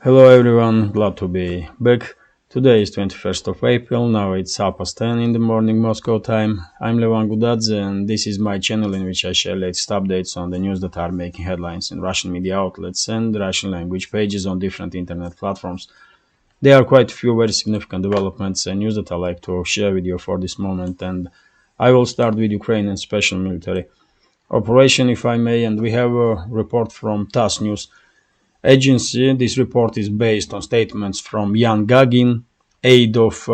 Hello everyone, glad to be back. Today is 21st of April, now it's half past 10 in the morning Moscow time. I'm Levan Gudadze and this is my channel in which I share latest updates on the news that are making headlines in Russian media outlets and Russian language pages on different internet platforms. There are quite a few very significant developments and news that I like to share with you for this moment, and I will start with Ukrainian special military operation if I may, and we have a report from TASS News agency. This report is based on statements from Yan Gagin, aide of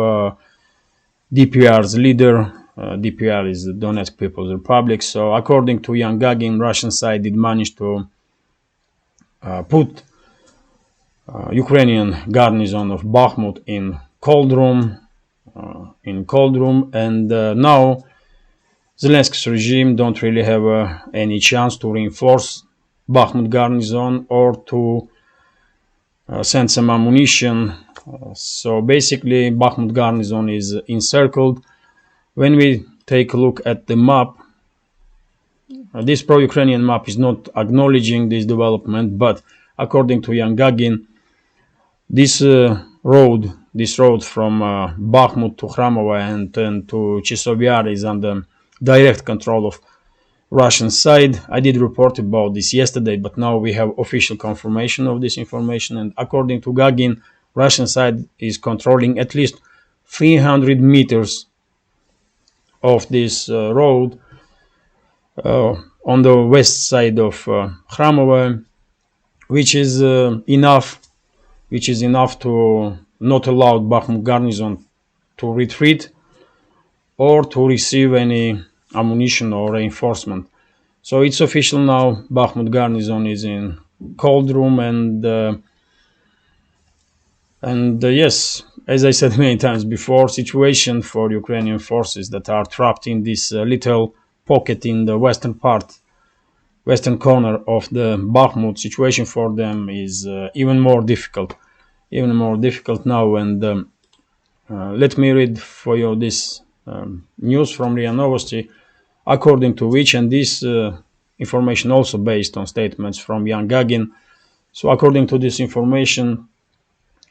DPR's leader. DPR is the Donetsk People's Republic. So according to Yan Gagin, Russian side did manage to put Ukrainian garrison of Bakhmut in cauldron, and now Zelensky's regime don't really have any chance to reinforce Bakhmut garnison or to send some ammunition. So basically, Bakhmut garnison is encircled. When we take a look at the map, this pro-Ukrainian map is not acknowledging this development, but according to Yan Gagin, this road from Bakhmut to Kramova and to Chesovyar is under direct control of Russian side. I did report about this yesterday, but now we have official confirmation of this information. And according to Gagin, Russian side is controlling at least 300 meters of this road on the west side of Kramova, which is enough to not allow Bakhmut garnison to retreat or to receive any ammunition or reinforcement. So it's official now. Bakhmut garnison is in cauldron, and yes, as I said many times before, situation for Ukrainian forces that are trapped in this little pocket in the western corner of the Bakhmut, situation for them is even more difficult now. And let me read for you this news from RIA Novosti, according to which, and this information also based on statements from Yan Gagin. So according to this information,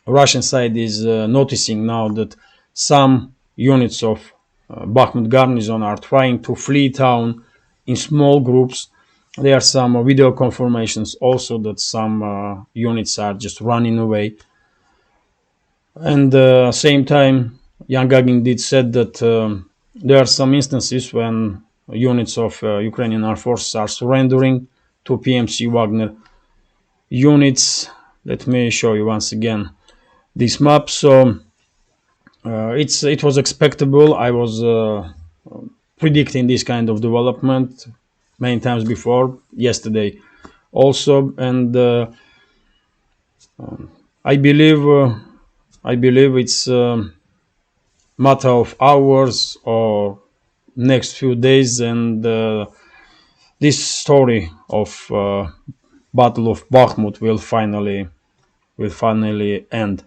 Russian side is noticing now that some units of Bakhmut garnison are trying to flee town in small groups. There are some video confirmations also that some units are just running away. And same time, Yan Gagin did said that there are some instances when units of Ukrainian armed forces are surrendering to PMC Wagner units. Let me show you once again this map. So it was expectable. I was predicting this kind of development many times before, yesterday also, and I believe it's a matter of hours or next few days, and this story of Battle of Bakhmut will finally end.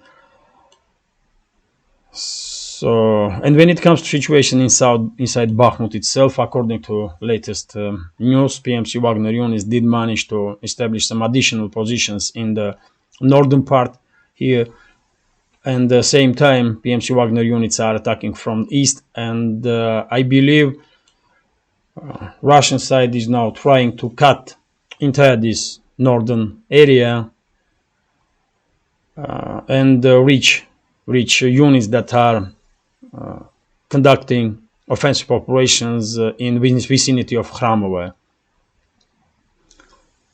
So, and when it comes to situation inside Bakhmut itself, according to latest news, PMC Wagner units did manage to establish some additional positions in the northern part here. And at the same time, PMC Wagner units are attacking from east, and I believe Russian side is now trying to cut entire this northern area and reach units that are conducting offensive operations in vicinity of Kramova.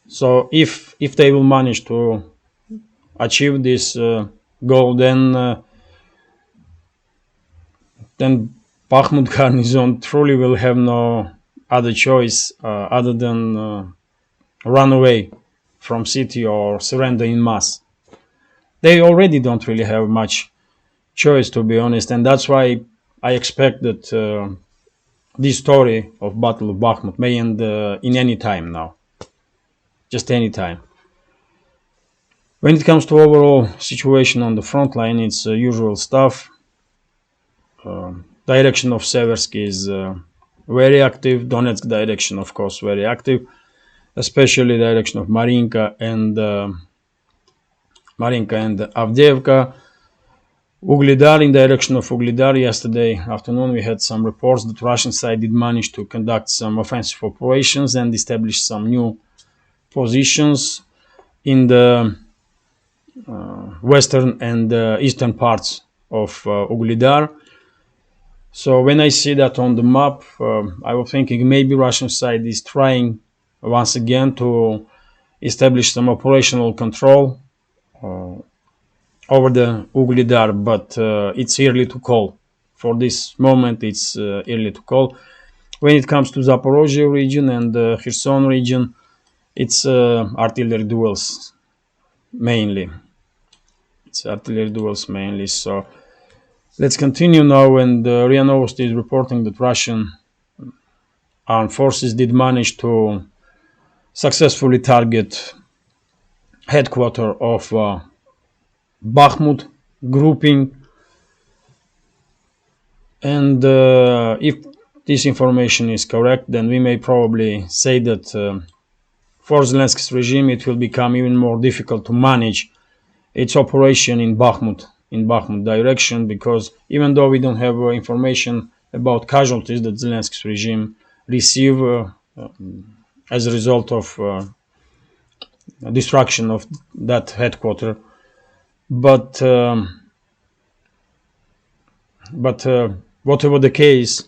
So if they will manage to achieve this goal, then Bakhmut garnison truly will have no other choice other than run away from city or surrender in mass. They already don't really have much choice, to be honest, and that's why I expect that this story of Battle of Bakhmut may end in any time now, just any time. When it comes to overall situation on the front line, it's usual stuff. Direction of Seversk is very active. Donetsk direction, of course, very active, especially direction of Marinka and Marinka and Avdiivka. Ugledar, in the direction of Ugledar, yesterday afternoon we had some reports that Russian side did manage to conduct some offensive operations and establish some new positions in the western and eastern parts of Ugledar. So when I see that on the map, I was thinking maybe Russian side is trying once again to establish some operational control over the Ugledar, but it's early to call. For this moment, it's early to call. When it comes to Zaporozhye region and Kherson region, it's artillery duels mainly. So let's continue now. And RIA Novosti is reporting that Russian armed forces did manage to successfully target headquarters of Bakhmut grouping, and if this information is correct, then we may probably say that for Zelensky's regime it will become even more difficult to manage its operation in Bakhmut direction, because even though we don't have information about casualties that Zelensky's regime receive as a result of destruction of that headquarters, but whatever the case,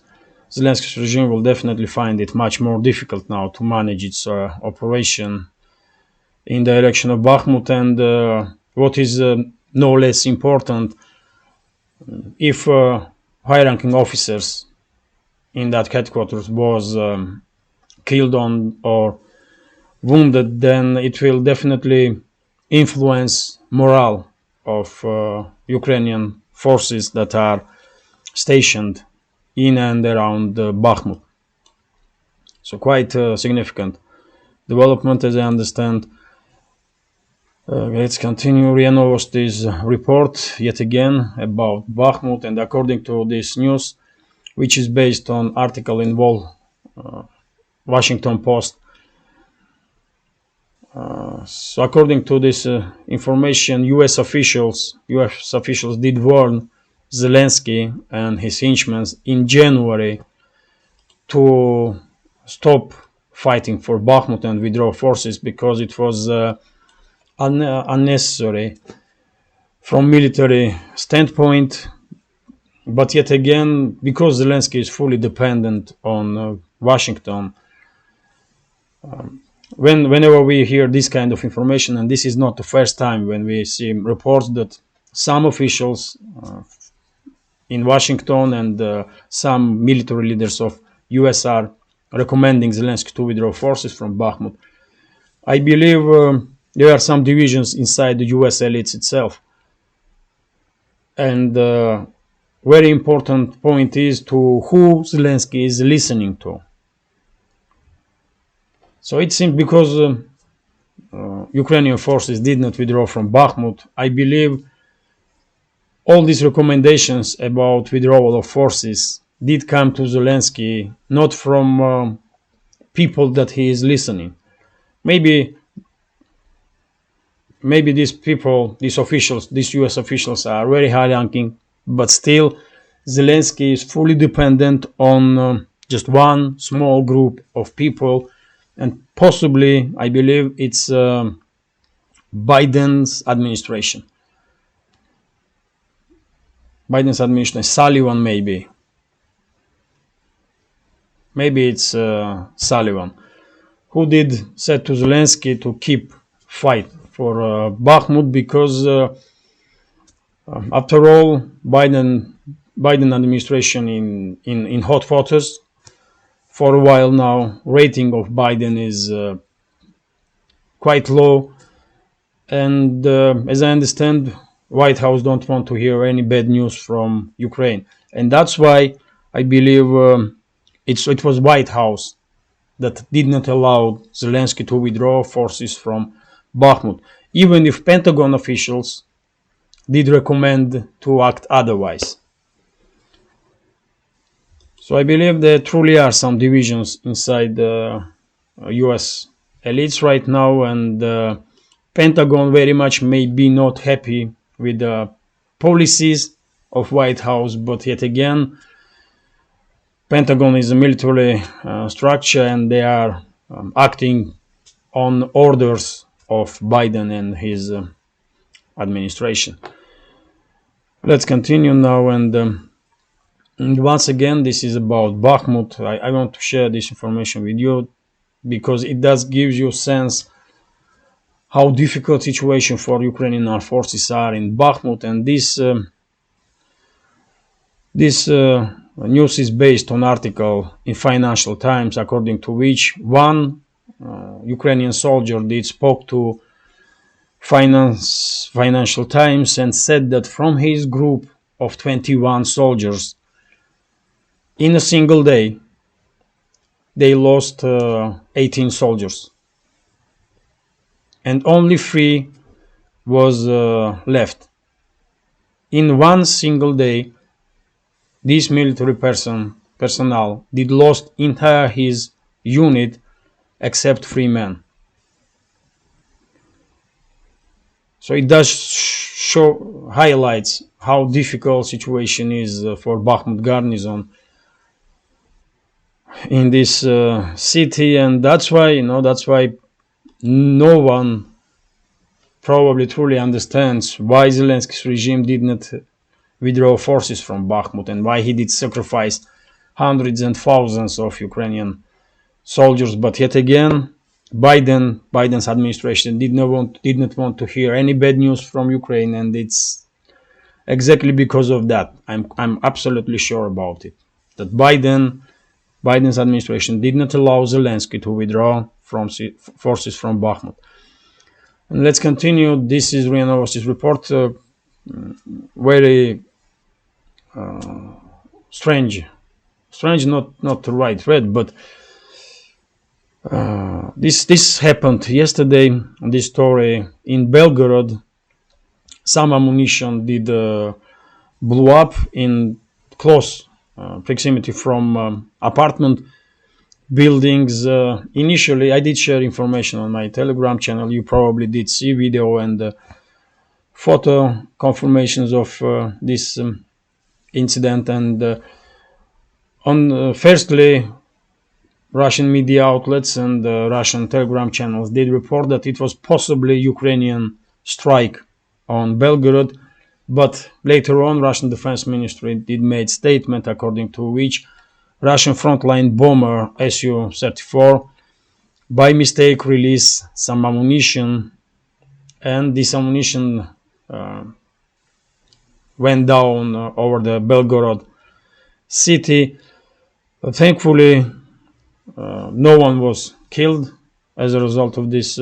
Zelensky's regime will definitely find it much more difficult now to manage its operation in the direction of Bakhmut. And what is no less important, if high-ranking officers in that headquarters was killed on or wounded, then it will definitely influence morale of Ukrainian forces that are stationed in and around Bakhmut. So quite significant development, as I understand. Let's continue RIA Novosti's report yet again about Bakhmut, and according to this news, which is based on article in Washington Post. So according to this information, US officials did warn Zelensky and his henchmen in January to stop fighting for Bakhmut and withdraw forces, because it was unnecessary from military standpoint. But yet again, because Zelensky is fully dependent on Washington, whenever we hear this kind of information, and this is not the first time when we see reports that some officials in Washington and some military leaders of US are recommending Zelensky to withdraw forces from Bakhmut, I believe there are some divisions inside the US elites itself. And very important point is to who Zelensky is listening to. So it seems because Ukrainian forces did not withdraw from Bakhmut, I believe all these recommendations about withdrawal of forces did come to Zelensky not from people that he is listening. Maybe these people, these officials, these US officials are very high-ranking, but still Zelensky is fully dependent on just one small group of people, and possibly, I believe, it's Biden's administration. Sullivan maybe. Maybe it's Sullivan, who did said to Zelensky to keep fight for Bakhmut, because after all, Biden administration in hot waters for a while now. Rating of Biden is quite low, and as I understand, White House don't want to hear any bad news from Ukraine, and that's why I believe it was White House that did not allow Zelensky to withdraw forces from Bakhmut, even if Pentagon officials did recommend to act otherwise. So I believe there truly are some divisions inside the US elites right now, and Pentagon very much may be not happy with the policies of White House, but yet again, Pentagon is a military structure, and they are acting on orders of Biden and his administration. Let's continue now, and once again, this is about Bakhmut. I want to share this information with you because it does give you a sense how difficult situation for Ukrainian armed forces are in Bakhmut, and this news is based on article in Financial Times, according to which one Ukrainian soldier did spoke to Financial Times and said that from his group of 21 soldiers, in a single day, they lost 18 soldiers, and only 3 was left. In one single day, this military personnel did lost entire his unit except 3 men. So it does highlights how difficult situation is for Bakhmut garrison in this city, and that's why no one probably truly understands why Zelensky's regime did not withdraw forces from Bakhmut and why he did sacrifice hundreds and thousands of Ukrainian soldiers. But yet again, Biden's administration did not want to hear any bad news from Ukraine, and it's exactly because of that. I'm absolutely sure about it. That Biden's administration did not allow Zelensky to withdraw from forces from Bakhmut. And let's continue. This is RIA Novosti's report. Very strange, not the right word, but this happened yesterday. This story in Belgorod, some ammunition did blew up in close proximity from apartment buildings. Initially, I did share information on my Telegram channel. You probably did see video and photo confirmations of this incident. And firstly, Russian media outlets and Russian Telegram channels did report that it was possibly Ukrainian strike on Belgorod, but later on, Russian Defense Ministry did make statement according to which Russian frontline bomber Su-34 by mistake released some ammunition, and this ammunition went down over the Belgorod city. Thankfully, no one was killed as a result of this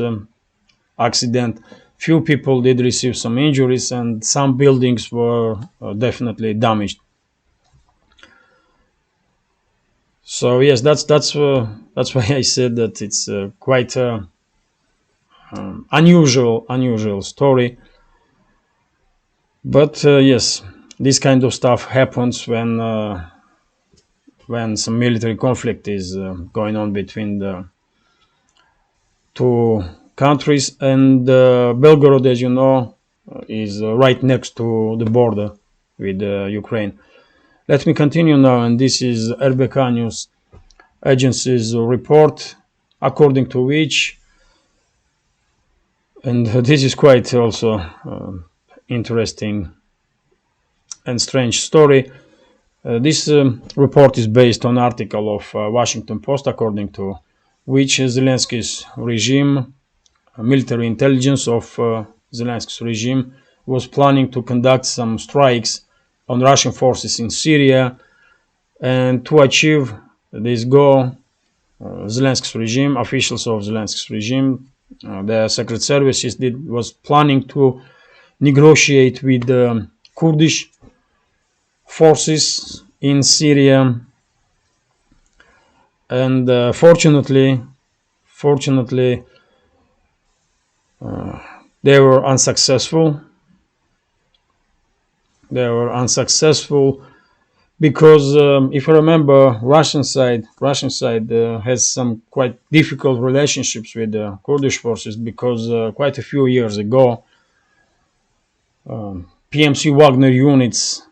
accident. Few people did receive some injuries, and some buildings were definitely damaged. So yes, that's why I said that it's quite unusual story. But yes, this kind of stuff happens when some military conflict is going on between the two countries. And Belgorod, as you know, is right next to the border with Ukraine. Let me continue now, and this is RBK News Agency's report, according to which, and this is quite also interesting and strange story. This report is based on article of Washington Post, according to which Zelensky's regime, military intelligence of Zelensky's regime, was planning to conduct some strikes on Russian forces in Syria, and to achieve this goal, Zelensky's regime, officials of Zelensky's regime, the secret services was planning to negotiate with the Kurdish forces in Syria, and fortunately, they were unsuccessful. because if you remember, Russian side has some quite difficult relationships with the Kurdish forces, because quite a few years ago, PMC Wagner units,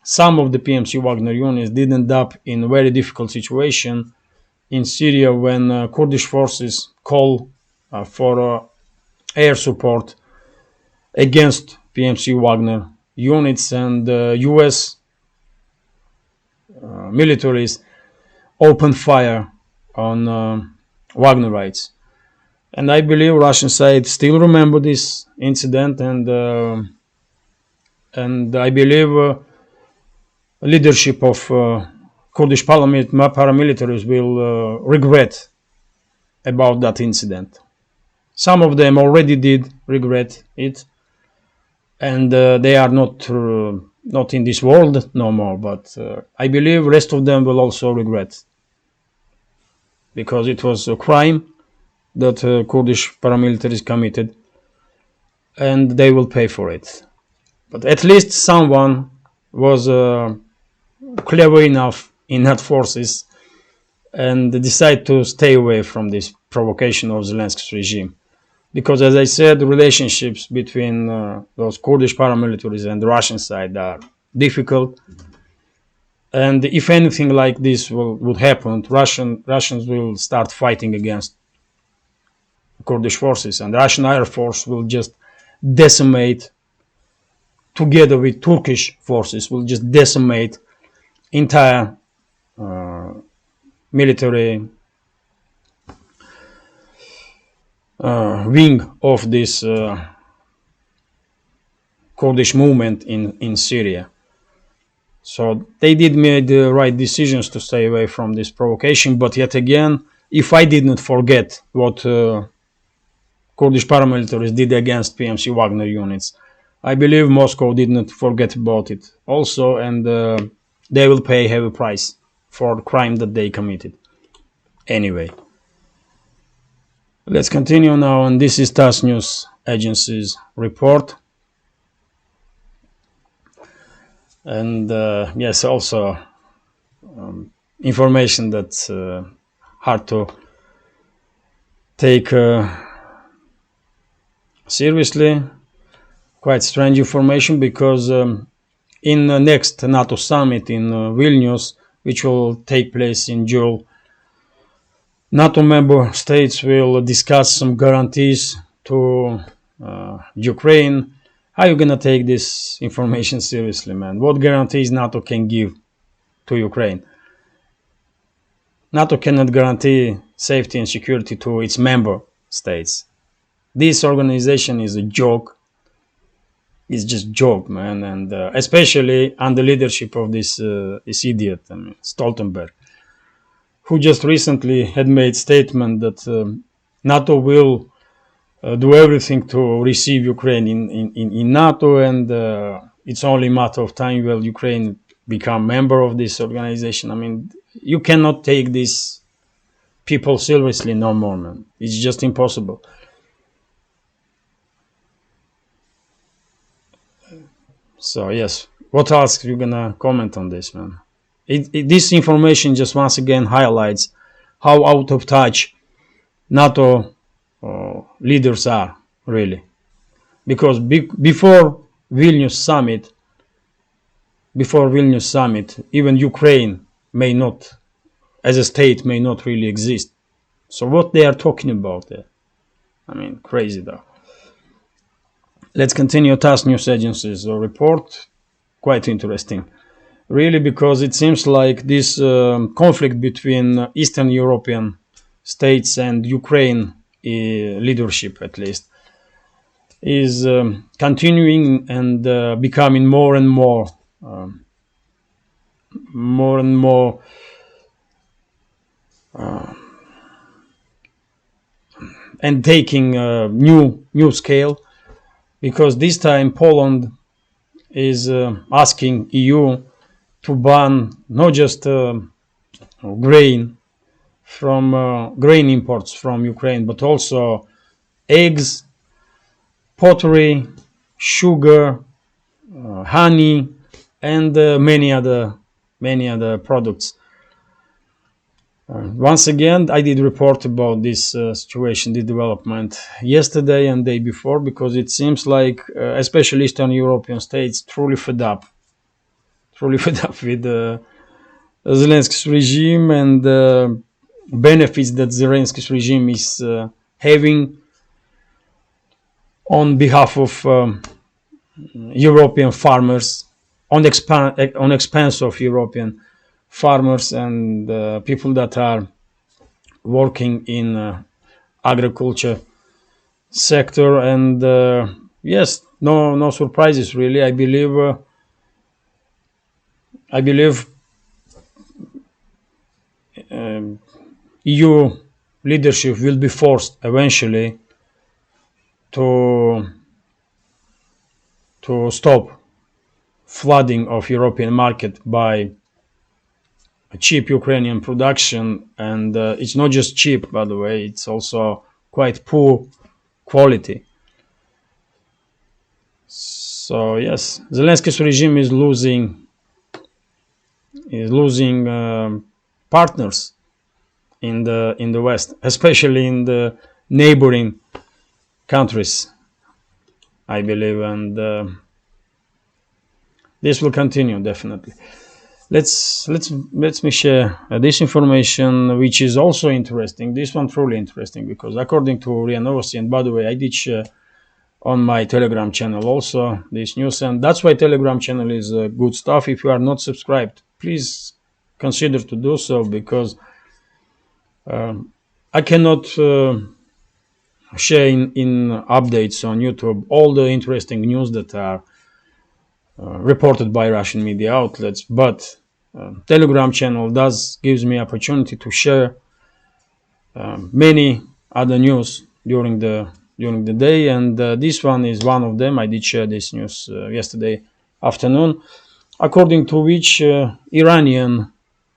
some of the PMC Wagner units did end up in a very difficult situation in Syria when Kurdish forces call for air support against PMC Wagner units, and US militaries opened fire on Wagnerites. And I believe Russian side still remember this incident, and I believe leadership of Kurdish paramilitaries will regret about that incident. Some of them already did regret it, and they are not in this world no more. But I believe rest of them will also regret, because it was a crime that Kurdish paramilitaries committed, and they will pay for it. But at least someone was clever enough in that forces and decide to stay away from this provocation of Zelensky's regime. Because, as I said, the relationships between those Kurdish paramilitaries and the Russian side are difficult. And if anything like this would happen, Russians will start fighting against Kurdish forces, and the Russian Air Force will just decimate, together with Turkish forces, will just decimate entire military wing of this Kurdish movement in Syria. So they did make the right decisions to stay away from this provocation. But yet again, if I did not forget what Kurdish paramilitaries did against PMC Wagner units, I believe Moscow did not forget about it also, and they will pay a heavy price for the crime that they committed. Anyway, let's continue now, and this is TASS News Agency's report. And yes, also information that's hard to take seriously. Quite strange information, because in the next NATO summit in Vilnius, which will take place in June, NATO member states will discuss some guarantees to Ukraine. How are you going to take this information seriously, man? What guarantees NATO can give to Ukraine? NATO cannot guarantee safety and security to its member states. This organization is a joke. It's just joke, man, and especially under leadership of this idiot, Stoltenberg, who just recently had made statement that NATO will do everything to receive Ukraine in NATO, and it's only a matter of time will Ukraine become member of this organization. I mean, you cannot take these people seriously no more, man. It's just impossible. So yes, what else are you gonna comment on this, man? This information just once again highlights how out of touch NATO leaders are, really. Because before Vilnius summit, even Ukraine may not, as a state, may not really exist. So what they are talking about there? I mean, crazy though. Let's continue TASS News Agency's report. Quite interesting, really, because it seems like this conflict between Eastern European states and Ukraine leadership, at least, is continuing and becoming more and more and taking a new scale. Because this time Poland is asking EU to ban not just grain imports from Ukraine, but also eggs, pottery, sugar, honey, and many other many other products. Once again, I did report about this situation, the development yesterday and day before, because it seems like, especially Eastern European states, truly fed up with Zelensky's regime and the benefits that Zelensky's regime is having on behalf of European farmers, on expense of European farmers and people that are working in agriculture sector. And yes, no surprises really. I believe EU leadership will be forced eventually to stop flooding of European market by cheap Ukrainian production. And it's not just cheap, by the way, it's also quite poor quality. So yes, Zelensky's regime is losing partners in the West, especially in the neighboring countries, I believe, and this will continue definitely. Let me share this information, which is also interesting. This one truly interesting, because according to RIA Novosti, and by the way, I did share on my Telegram channel also this news, and that's why Telegram channel is good stuff. If you are not subscribed, please consider to do so, because I cannot share in updates on YouTube all the interesting news that are reported by Russian media outlets, but Telegram channel gives me opportunity to share many other news during the day, and this one is one of them. I did share this news yesterday afternoon, according to which Iranian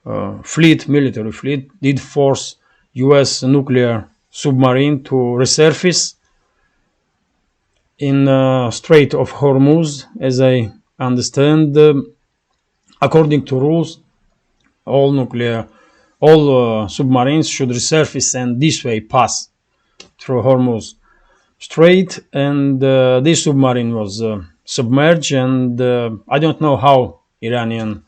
military fleet did force US nuclear submarine to resurface in Strait of Hormuz. As I understand, according to rules, all submarines should resurface and this way pass through Hormuz Strait, and this submarine was submerged, and I don't know how Iranian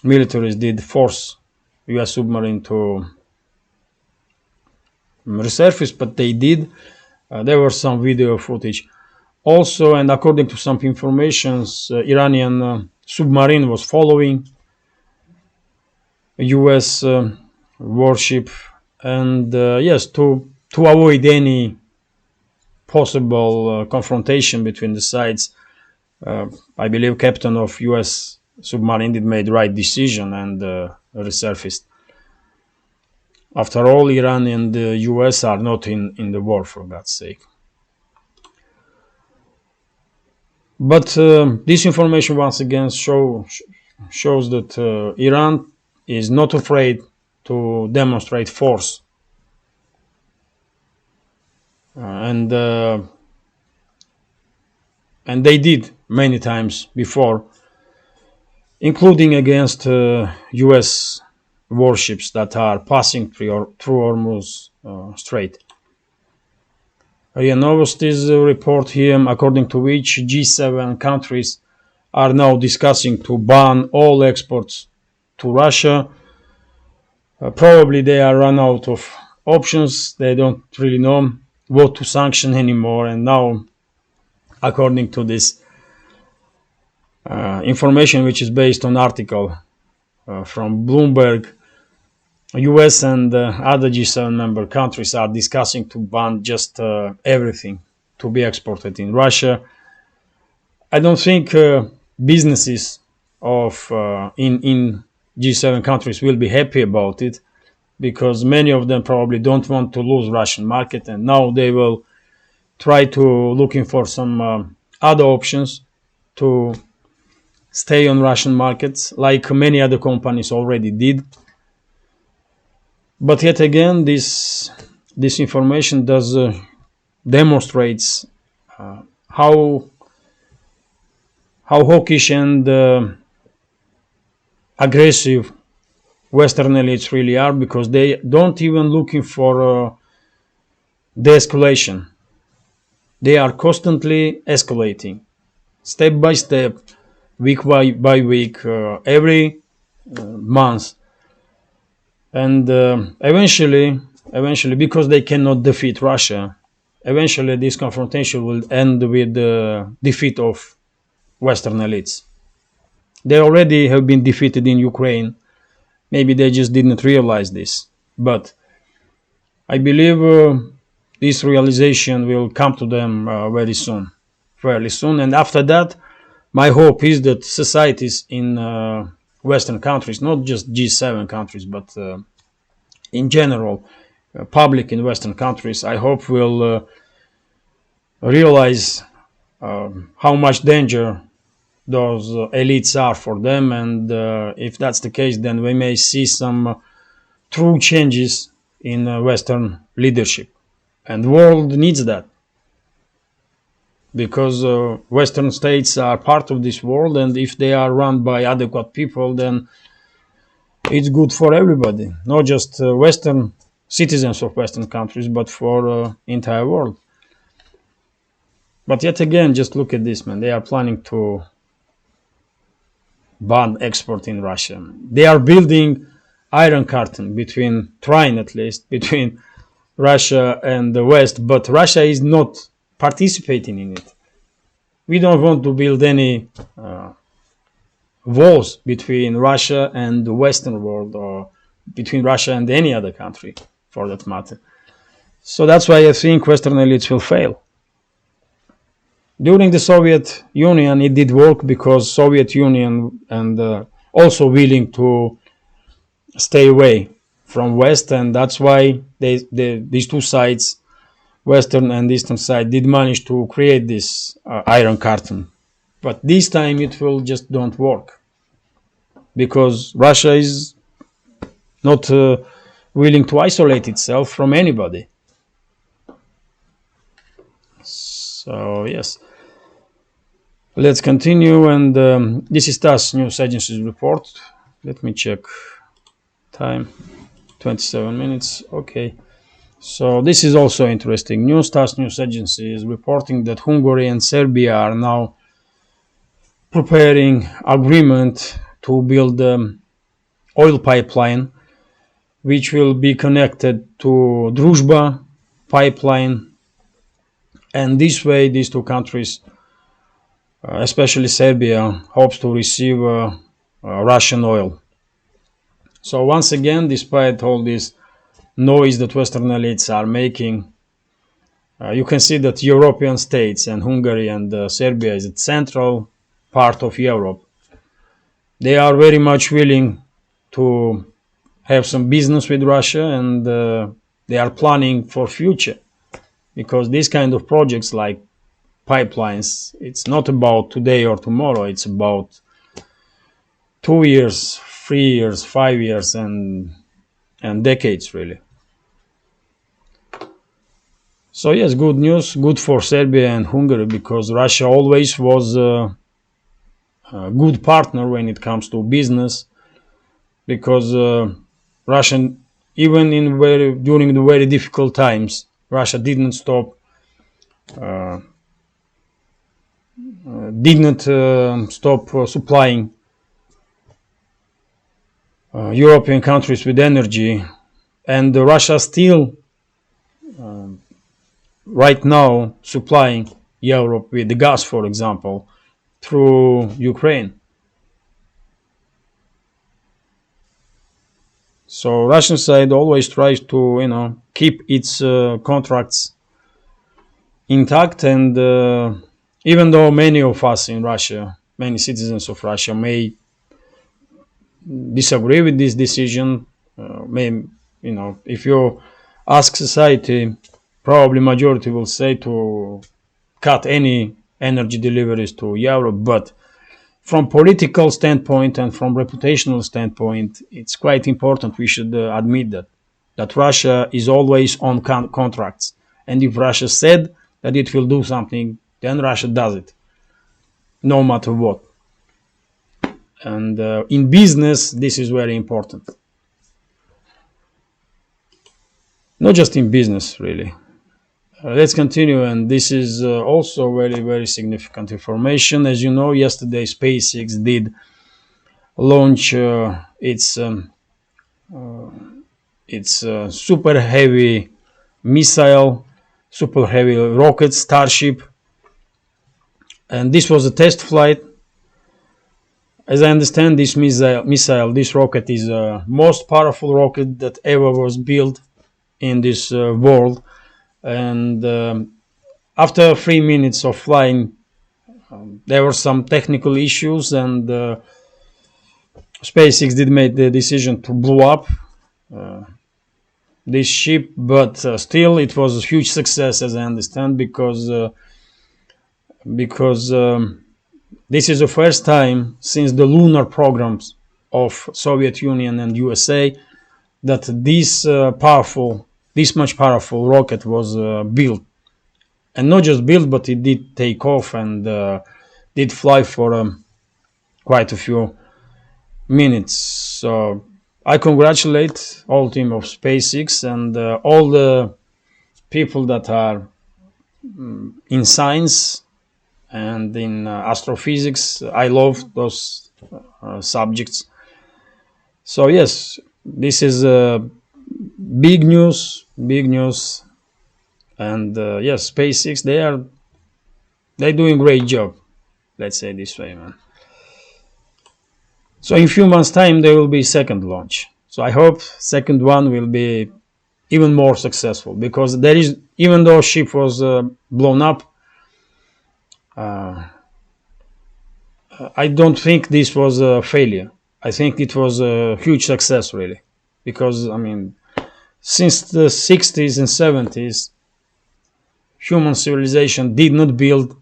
militaries did force US submarine to resurface, but they did. There was some video footage also, and according to some information, Iranian submarine was following US warship, and yes, to avoid any possible confrontation between the sides, I believe captain of US submarine did made right decision and resurfaced. After all, Iran and the US are not in the war, for God's sake. But this information once again shows that Iran is not afraid to demonstrate force, and they did many times before, including against US warships that are passing through Hormuz Strait. RIA Novosti's report here, according to which G7 countries are now discussing to ban all exports to Russia. Probably they are run out of options. They don't really know what to sanction anymore. And now, according to this information, which is based on article from Bloomberg, US and other G7 member countries are discussing to ban just everything to be exported in Russia. I don't think businesses of in G7 countries will be happy about it, because many of them probably don't want to lose Russian market, and now they will try to looking for some other options to stay on Russian markets, like many other companies already did. But yet again, this information demonstrates how hawkish and aggressive Western elites really are, because they don't even looking for de-escalation. They are constantly escalating, step by step, week by week, every month, and eventually, because they cannot defeat Russia, eventually this confrontation will end with the defeat of Western elites. They already have been defeated in Ukraine. Maybe they just didn't realize this, but I believe this realization will come to them fairly soon. And after that, my hope is that societies in Western countries, not just G7 countries, but in general, public in Western countries, I hope will realize how much danger those elites are for them. And if that's the case, then we may see some true changes in Western leadership. And the world needs that, because Western states are part of this world, and if they are run by adequate people, then it's good for everybody, not just Western citizens of Western countries, but for entire world. But yet again, just look at this, man. They are planning to ban export in Russia. They are building iron curtain trying at least, between Russia and the West, but Russia is not participating in it. We don't want to build any walls between Russia and the Western world, or between Russia and any other country for that matter. So that's why I think Western elites will fail. During the Soviet Union, it did work, because Soviet Union and also willing to stay away from West, and that's why these two sides, Western and Eastern side, did manage to create this iron curtain. But this time it will just don't work, because Russia is not willing to isolate itself from anybody. So yes, let's continue. And this is TASS News Agency's report. Let me check time. 27 minutes. Okay. So this is also interesting news. TASS News Agency is reporting that Hungary and Serbia are now preparing agreement to build oil pipeline, which will be connected to Druzhba pipeline. And this way, these two countries, especially Serbia, hopes to receive Russian oil. So once again, despite all this noise that Western elites are making, you can see that European states and Hungary and Serbia is the central part of Europe. They are very much willing to have some business with Russia, and they are planning for future, because these kind of projects like pipelines, it's not about today or tomorrow, it's about 2 years, 3 years, 5 years, and decades really. So yes, good news, good for Serbia and Hungary, because Russia always was a good partner when it comes to business, because Russian, even during the very difficult times, Russia didn't stop supplying European countries with energy, and Russia still right now supplying Europe with the gas, for example, through Ukraine. So Russian side always tries to, keep its contracts intact, and even though many of us in Russia, many citizens of Russia may disagree with this decision, if you ask society, probably majority will say to cut any energy deliveries to Europe. But from political standpoint and from reputational standpoint, it's quite important. We should admit that Russia is always on contracts, and if Russia said that it will do something, then Russia does it, no matter what. And in business, this is very important. Not just in business, really. Let's continue, and this is also very, very significant information. As you know, yesterday SpaceX did launch its super heavy missile, super heavy rocket Starship, and this was a test flight. As I understand, this this rocket is the most powerful rocket that ever was built in this world. And after 3 minutes of flying, there were some technical issues, and SpaceX did make the decision to blow up this ship. But still, it was a huge success, as I understand, because this is the first time since the lunar programs of Soviet Union and USA that this much powerful rocket was built. And not just built, but it did take off and did fly for quite a few minutes. So I congratulate all team of SpaceX and all the people that are in science and in astrophysics. I love those subjects. So yes, this is big news, and yes, SpaceX, they're doing a great job. Let's say this way, man. So in a few months' time, there will be second launch. So I hope second one will be even more successful, because there is, even though ship was blown up, I don't think this was a failure. I think it was a huge success, really, because I mean, since the 60s and 70s, human civilization did not build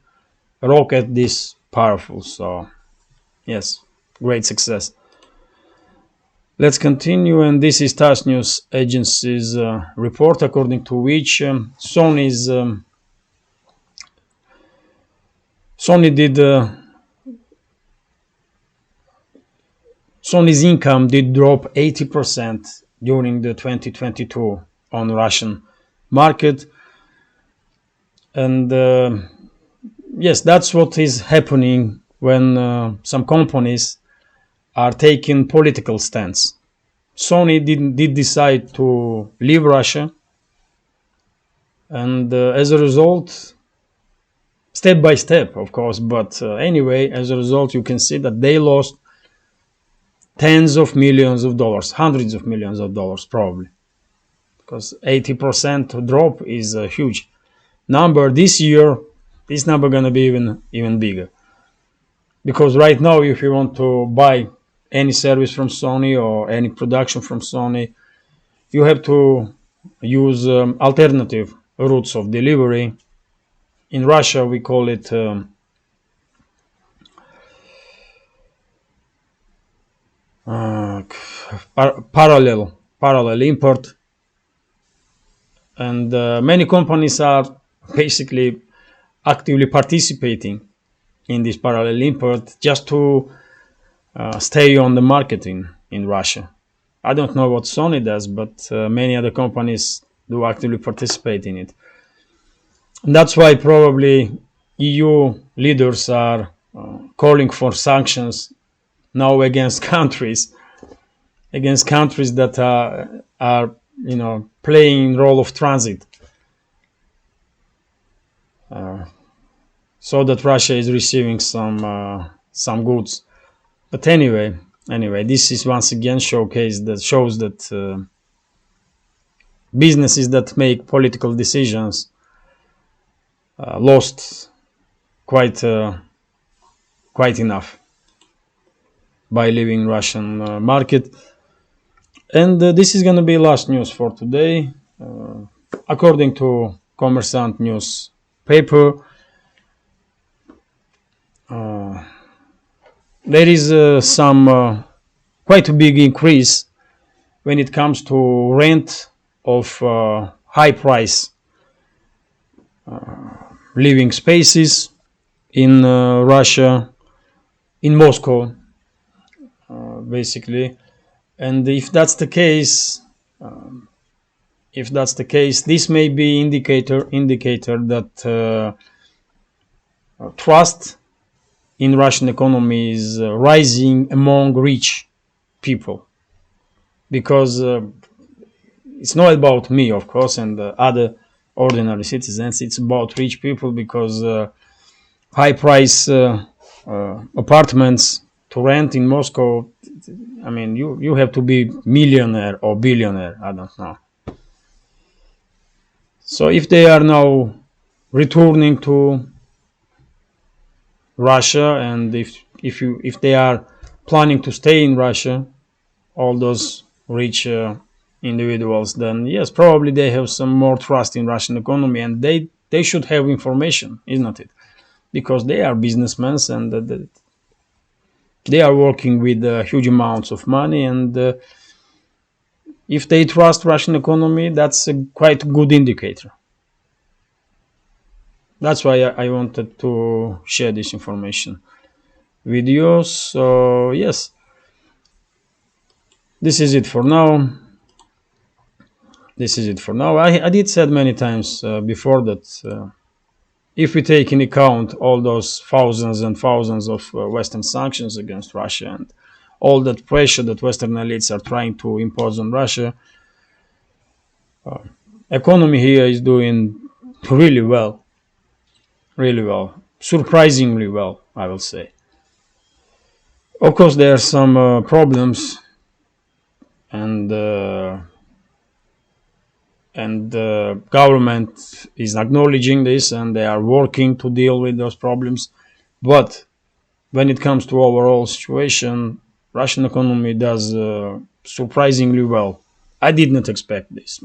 a rocket this powerful. So yes, great success. Let's continue, and this is TASS News Agency's report, according to which Sony's income did drop 80% during the 2022 on Russian market. And yes, that's what is happening when some companies are taking political stance. Sony did decide to leave Russia, and as a result, step by step, of course, but anyway, as a result, you can see that they lost tens of millions of dollars, hundreds of millions of dollars, probably, because 80% drop is a huge number. This year, this number gonna be even bigger, because right now, if you want to buy any service from Sony or any production from Sony, you have to use alternative routes of delivery. In Russia, we call it parallel import, and many companies are basically actively participating in this parallel import just to stay on the market in Russia. I don't know what Sony does, but many other companies do actively participate in it. And that's why probably EU leaders are calling for sanctions now against countries that are playing role of transit, so that Russia is receiving some goods. But anyway, this is once again showcase that shows that businesses that make political decisions lost quite enough by leaving Russian market. And this is going to be last news for today. According to Kommersant newspaper, there is some quite a big increase when it comes to rent of high price living spaces in Russia, in Moscow. basically. And if that's the case, this may be indicator that trust in Russian economy is rising among rich people, because it's not about me, of course, and other ordinary citizens. It's about rich people, because high price apartments to rent in Moscow, I mean, you have to be millionaire or billionaire, I don't know. So if they are now returning to Russia, and if they are planning to stay in Russia, all those rich individuals, then yes, probably they have some more trust in Russian economy, and they should have information, isn't it? Because they are businessmen, and they are working with huge amounts of money, and if they trust Russian economy, that's a quite good indicator. That's why I wanted to share this information with you. So yes, this is it for now. I did said many times before that if we take in account all those thousands and thousands of Western sanctions against Russia, and all that pressure that Western elites are trying to impose on Russia, economy here is doing really well, surprisingly well, I will say. Of course, there are some problems, and the government is acknowledging this, and they are working to deal with those problems. But when it comes to overall situation, Russian economy does surprisingly well. I did not expect this.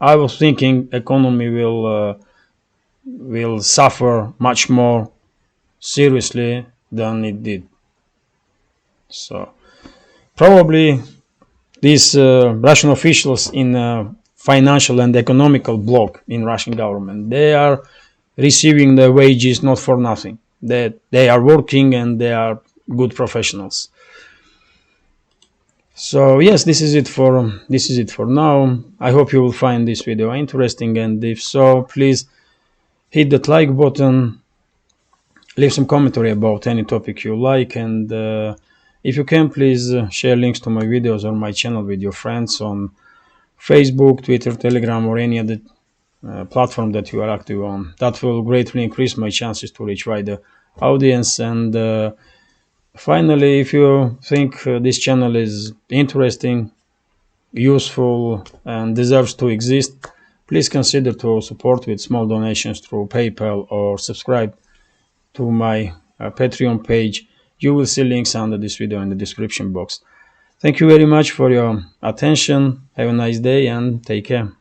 I was thinking economy will suffer much more seriously than it did. So probably these Russian officials in financial and economical bloc in Russian government, they are receiving the wages not for nothing. They are working, and they are good professionals. So yes, this is it for now. I hope you will find this video interesting, and if so, please hit that like button, leave some commentary about any topic you like, and if you can, please share links to my videos or my channel with your friends on Facebook, Twitter, Telegram, or any other platform that you are active on. That will greatly increase my chances to reach wider audience. And finally, if you think this channel is interesting, useful, and deserves to exist, please consider to support with small donations through PayPal, or subscribe to my Patreon page. You will see links under this video in the description box. Thank you very much for your attention. Have a nice day, and take care.